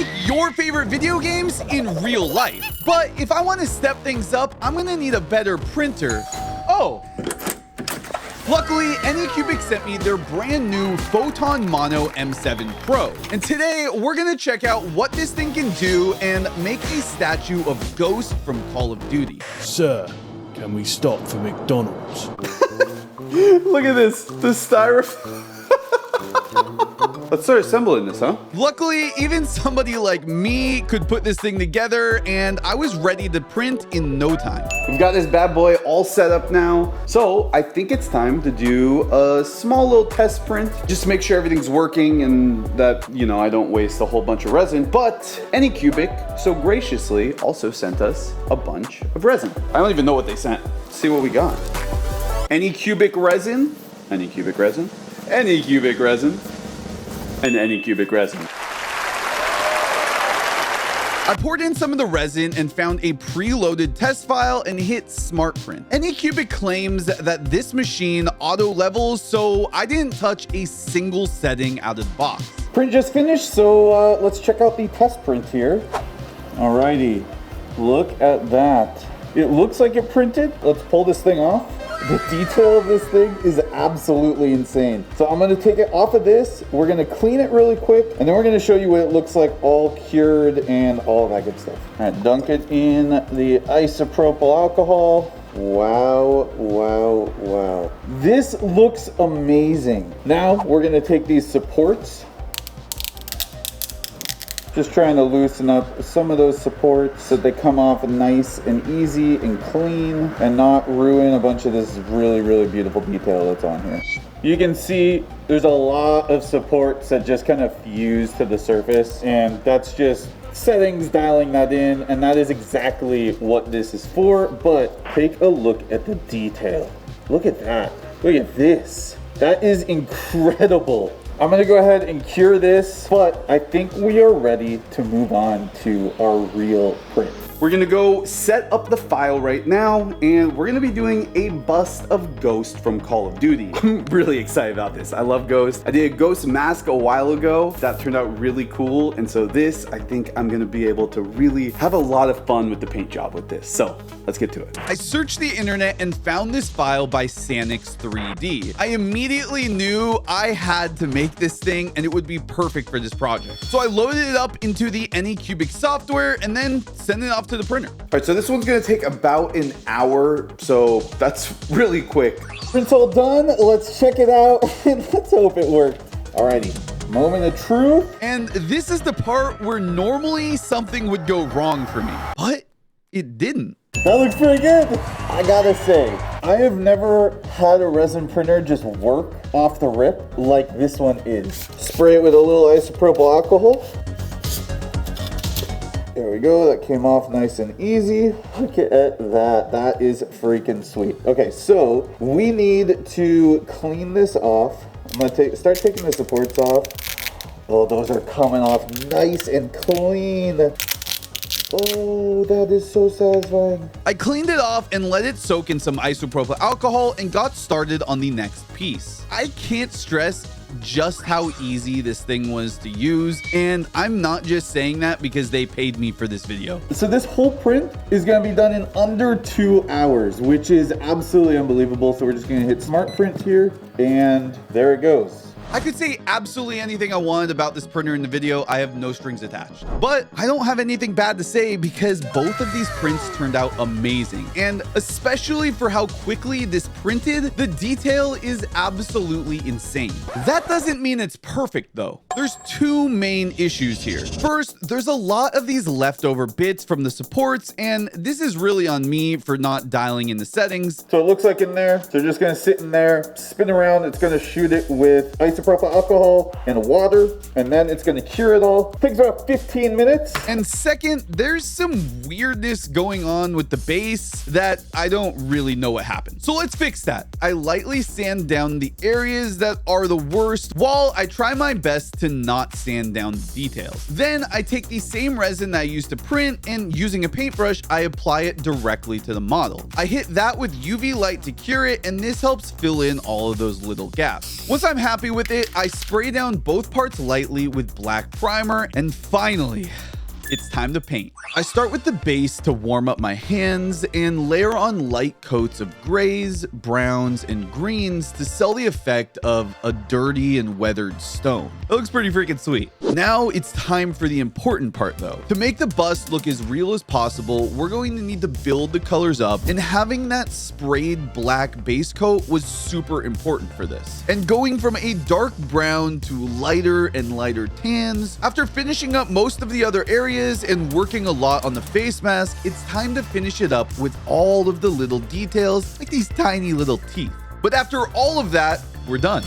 make your favorite video games in real life. But if I want to step things up, I'm gonna need a better printer. Oh, luckily, ANYCUBIC sent me their brand new Photon Mono M7 Pro. And today, we're gonna check out what this thing can do and make a statue of Ghost from Call of Duty. Sir, can we stop for McDonald's? Look at this, the styrofoam. Let's start assembling this, huh? Luckily, even somebody like me could put this thing together, and I was ready to print in no time. We've got this bad boy all set up now. So I think it's time to do a small little test print, just to make sure everything's working and that, you know, I don't waste a whole bunch of resin. But ANYCUBIC so graciously also sent us a bunch of resin. I don't even know what they sent. Let's see what we got. ANYCUBIC resin, ANYCUBIC resin, ANYCUBIC resin, and ANYCUBIC resin. I poured in some of the resin and found a preloaded test file and hit Smart Print. ANYCUBIC claims that this machine auto levels, so I didn't touch a single setting out of the box. Print just finished, so let's check out the test print here. Alrighty, look at that. It looks like it printed. Let's pull this thing off. The detail of this thing is absolutely insane. So I'm gonna take it off of this, we're gonna clean it really quick, and then we're gonna show you what it looks like all cured and all of that good stuff. All right, dunk it in the isopropyl alcohol. Wow, wow, wow. This looks amazing. Now we're gonna take these supports, just trying to loosen up some of those supports so they come off nice and easy and clean and not ruin a bunch of this really, really beautiful detail that's on here. You can see there's a lot of supports that just kind of fuse to the surface, and that's just settings dialing that in, and that is exactly what this is for. But take a look at the detail. Look at that. Look at this. That is incredible. I'm gonna go ahead and cure this, but I think we are ready to move on to our real print. We're gonna go set up the file right now, and we're gonna be doing a bust of Ghost from Call of Duty. I'm really excited about this. I love Ghost. I did a Ghost mask a while ago. That turned out really cool, and so this, I think I'm gonna be able to really have a lot of fun with the paint job with this. So let's get to it. I searched the internet and found this file by Sanix 3D. I immediately knew I had to make this thing and it would be perfect for this project. So I loaded it up into the ANYCUBIC software and then sent it off to the printer. All right, so this one's gonna take about an hour, so that's really quick. Print's all done, let's check it out and let's hope it worked. Alrighty, moment of truth. And this is the part where normally something would go wrong for me, but it didn't. That looks pretty good. I gotta say, I have never had a resin printer just work off the rip like this one is. Spray it with a little isopropyl alcohol. There we go, that came off nice and easy. Look at that, that is freaking sweet. Okay, so we need to clean this off. I'm gonna start taking the supports off. Oh, those are coming off nice and clean. Oh, that is so satisfying. I cleaned it off and let it soak in some isopropyl alcohol and got started on the next piece. I can't stress just how easy this thing was to use, and I'm not just saying that because they paid me for this video. So this whole print is gonna be done in under 2 hours, which is absolutely unbelievable. So we're just gonna hit Smart Print here, and there it goes. I could say absolutely anything I wanted about this printer in the video. I have no strings attached. But I don't have anything bad to say because both of these prints turned out amazing. And especially for how quickly this printed, the detail is absolutely insane. That doesn't mean it's perfect though. There's two main issues here. First, there's a lot of these leftover bits from the supports, and this is really on me for not dialing in the settings. So it looks like in there, so just gonna sit in there, spin around, it's gonna shoot it with isopropyl alcohol and water, and then it's gonna cure it all. Takes about 15 minutes. And second, there's some weirdness going on with the base that I don't really know what happened. So let's fix that. I lightly sand down the areas that are the worst while I try my best to not sand down the details. Then I take the same resin that I used to print, and using a paintbrush, I apply it directly to the model. I hit that with UV light to cure it, and this helps fill in all of those little gaps. Once I'm happy with it, I spray down both parts lightly with black primer, and finally, it's time to paint. I start with the base to warm up my hands and layer on light coats of grays, browns, and greens to sell the effect of a dirty and weathered stone. It looks pretty freaking sweet. Now it's time for the important part though. To make the bust look as real as possible, we're going to need to build the colors up, and having that sprayed black base coat was super important for this. And going from a dark brown to lighter and lighter tans, after finishing up most of the other areas and working a lot on the face mask, it's time to finish it up with all of the little details, like these tiny little teeth. But after all of that, we're done.